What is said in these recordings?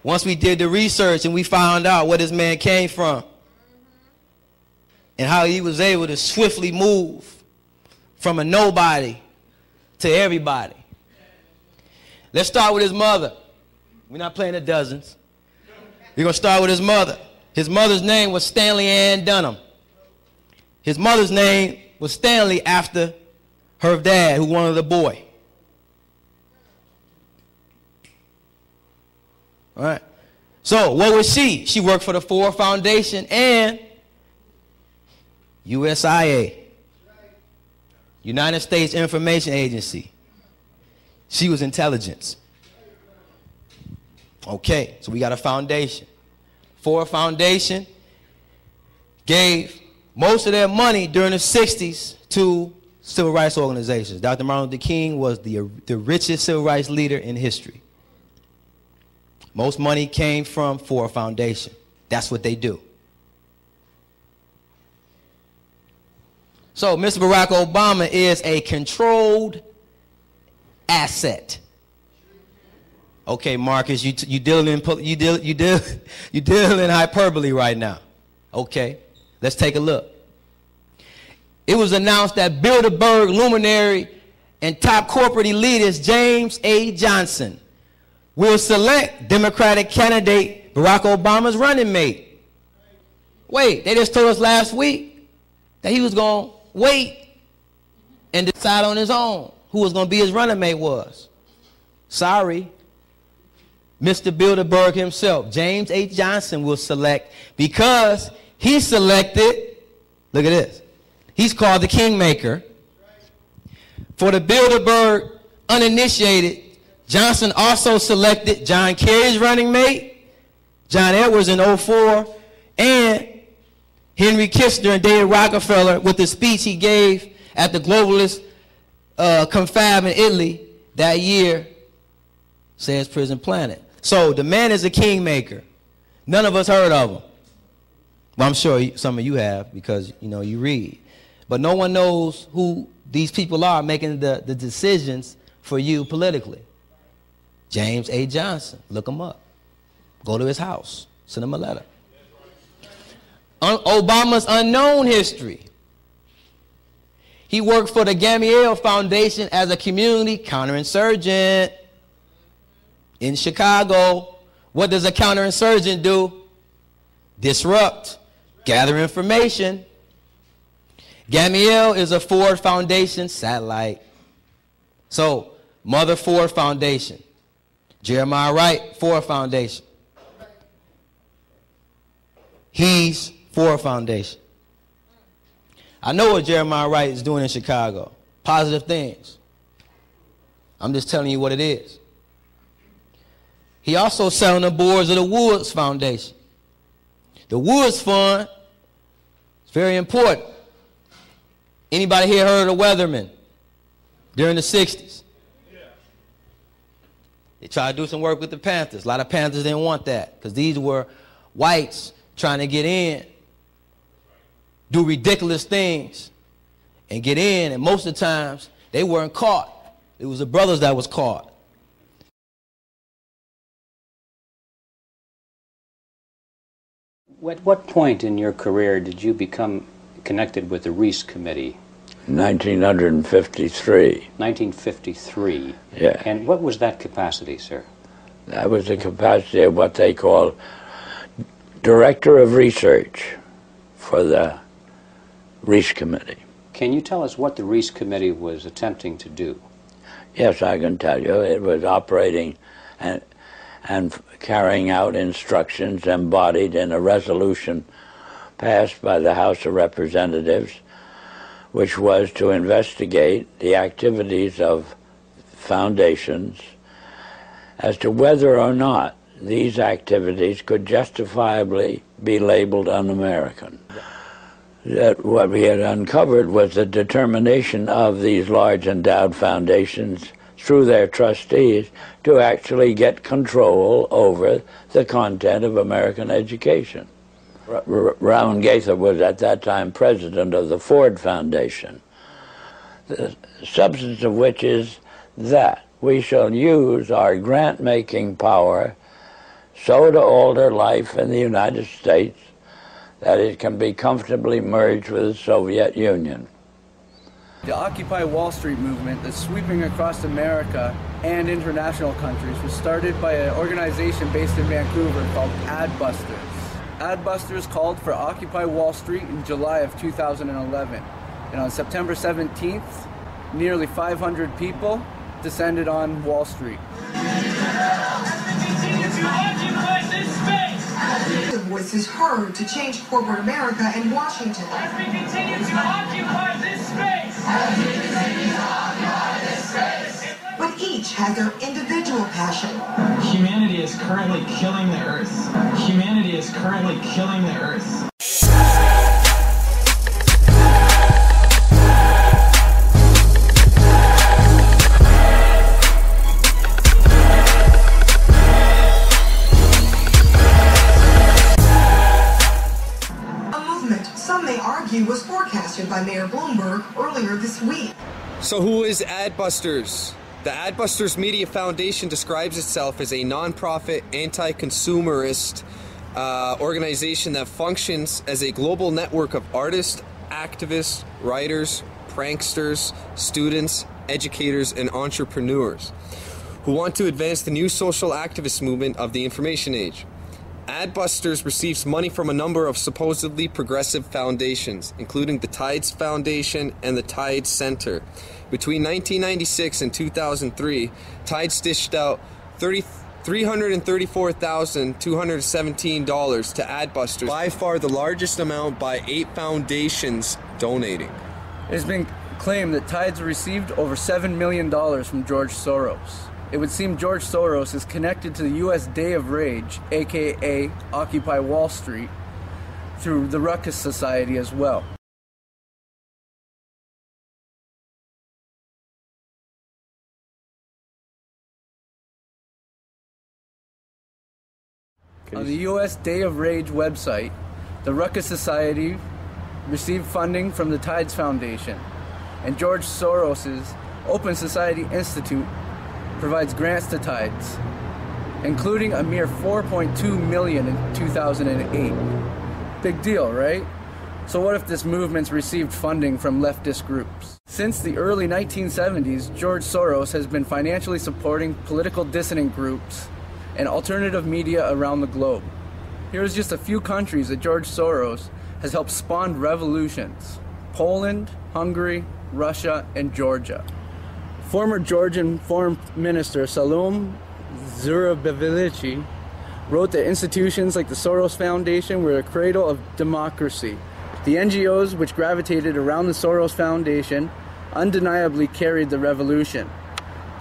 Once we did the research and we found out where this man came from and how he was able to swiftly move from a nobody to everybody. Let's start with his mother. We're not playing the dozens. We're going to start with his mother. His mother's name was Stanley Ann Dunham. His mother's name was Stanley after her dad, who wanted a boy. All right. So what was she? She worked for the Ford Foundation and USIA, United States Information Agency. She was intelligence. Okay, so we got a foundation. Ford Foundation gave most of their money during the 60s to civil rights organizations. Dr. Martin Luther King was the richest civil rights leader in history. Most money came from Ford Foundation. That's what they do. So Mr. Barack Obama is a controlled asset. Okay, Marcus, you dealing in hyperbole right now. Okay, let's take a look. It was announced that Bilderberg luminary and top corporate elitist James A. Johnson will select Democratic candidate Barack Obama's running mate. Wait, they just told us last week that he was going to wait and decide on his own who was going to be his running mate was. Sorry. Mr. Bilderberg himself, James H. Johnson, will select because he selected, look at this, he's called the Kingmaker. For the Bilderberg uninitiated, Johnson also selected John Kerry's running mate, John Edwards in 2004, and Henry Kissinger and David Rockefeller with the speech he gave at the globalist confab in Italy that year, says Prison Planet. So the man is a kingmaker. None of us heard of him. Well, I'm sure some of you have because, you know, you read. But no one knows who these people are making the decisions for you politically. James A. Johnson, look him up. Go to his house. Send him a letter. Obama's unknown history. He worked for the Gamaliel Foundation as a community counterinsurgent in Chicago. What does a counterinsurgent do? Disrupt, gather information. Gamaliel is a Ford Foundation satellite. So, Mother Ford Foundation. Jeremiah Wright, Ford Foundation. He's Ford Foundation. I know what Jeremiah Wright is doing in Chicago. Positive things. I'm just telling you what it is. He also sat on the boards of the Woods Foundation. The Woods Fund is very important. Anybody here heard of the Weathermen during the 60s? Yeah. They tried to do some work with the Panthers. A lot of Panthers didn't want that because these were whites trying to get in, do ridiculous things, and get in. And most of the times, they weren't caught. It was the brothers that was caught. At what point in your career did you become connected with the Reese Committee? 1953. 1953. Yeah. And what was that capacity, sir? That was the capacity of what they call Director of Research for the Reese Committee. Can you tell us what the Reese Committee was attempting to do? Yes, I can tell you. It was operating and carrying out instructions embodied in a resolution passed by the House of Representatives, which was to investigate the activities of foundations as to whether or not these activities could justifiably be labeled un-American. That what we had uncovered was the determination of these large endowed foundations through their trustees to actually get control over the content of American education. Raoul Gaither was at that time president of the Ford Foundation, the substance of which is that we shall use our grant-making power so to alter life in the United States that it can be comfortably merged with the Soviet Union. The Occupy Wall Street movement that's sweeping across America and international countries was started by an organization based in Vancouver called Adbusters. Adbusters called for Occupy Wall Street in July of 2011. And on September 17th, nearly 500 people descended on Wall Street. The voices heard to change corporate America and Washington. As we continue to occupy this space. As we continue to occupy this space. But each has their individual passion. Humanity is currently killing the Earth. Humanity is currently killing the Earth. Was forecasted by Mayor Bloomberg earlier this week. So who is Adbusters? The Adbusters Media Foundation describes itself as a non-profit, anti-consumerist organization that functions as a global network of artists, activists, writers, pranksters, students, educators, and entrepreneurs who want to advance the new social activist movement of the information age. Adbusters receives money from a number of supposedly progressive foundations, including the Tides Foundation and the Tides Center. Between 1996 and 2003, Tides dished out $334,217 to Adbusters, by far the largest amount by 8 foundations donating. It has been claimed that Tides received over $7 million from George Soros. It would seem George Soros is connected to the U.S. Day of Rage, aka Occupy Wall Street, through the Ruckus Society as well. On the U.S. Day of Rage website, the Ruckus Society received funding from the Tides Foundation, and George Soros's Open Society Institute provides grants to Tides, including a mere $4.2 million in 2008. Big deal, right? So what if this movement's received funding from leftist groups? Since the early 1970s, George Soros has been financially supporting political dissident groups and alternative media around the globe. Here's just a few countries that George Soros has helped spawn revolutions: Poland, Hungary, Russia, and Georgia. Former Georgian Foreign Minister Salom Zurabivici wrote that institutions like the Soros Foundation were a cradle of democracy. The NGOs which gravitated around the Soros Foundation undeniably carried the revolution.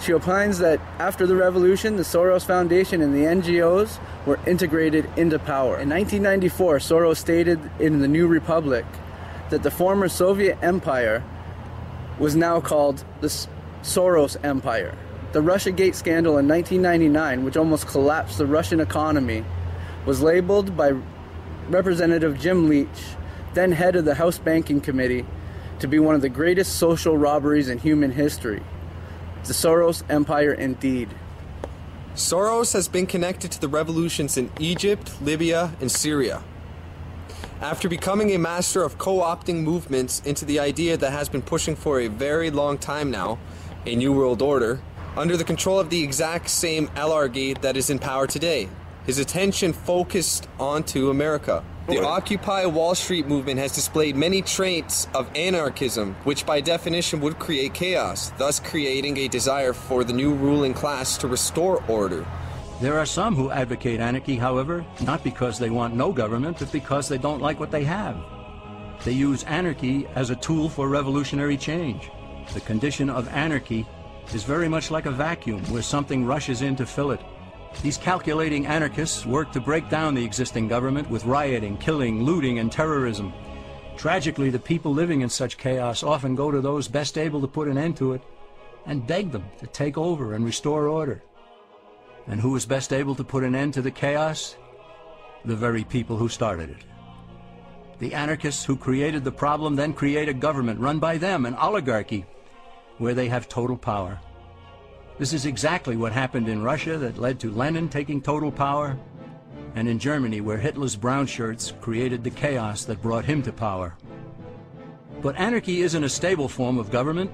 She opines that after the revolution, the Soros Foundation and the NGOs were integrated into power. In 1994, Soros stated in the New Republic that the former Soviet Empire was now called the Soros Empire. The Russiagate scandal in 1999, which almost collapsed the Russian economy, was labeled by Representative Jim Leach, then head of the House Banking Committee, to be one of the greatest social robberies in human history. The Soros Empire indeed. Soros has been connected to the revolutions in Egypt, Libya, and Syria. After becoming a master of co-opting movements into the idea that has been pushing for a very long time now, a New World Order, under the control of the exact same oligarchy that is in power today, his attention focused onto America. The Occupy Wall Street movement has displayed many traits of anarchism, which by definition would create chaos, thus creating a desire for the new ruling class to restore order. There are some who advocate anarchy, however, not because they want no government, but because they don't like what they have. They use anarchy as a tool for revolutionary change. The condition of anarchy is very much like a vacuum where something rushes in to fill it. These calculating anarchists work to break down the existing government with rioting, killing, looting, and terrorism. Tragically, the people living in such chaos often go to those best able to put an end to it and beg them to take over and restore order. And who is best able to put an end to the chaos? The very people who started it. The anarchists who created the problem then create a government run by them, an oligarchy, where they have total power. This is exactly what happened in Russia that led to Lenin taking total power, and in Germany, where Hitler's brown shirts created the chaos that brought him to power. But anarchy isn't a stable form of government.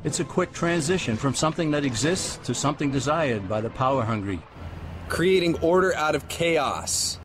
It's a quick transition from something that exists to something desired by the power-hungry. Creating order out of chaos.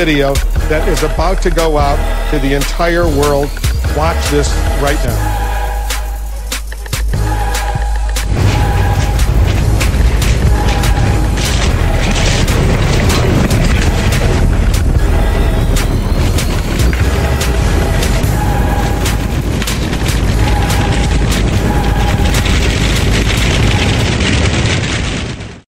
video that is about to go out to the entire world. Watch this right now.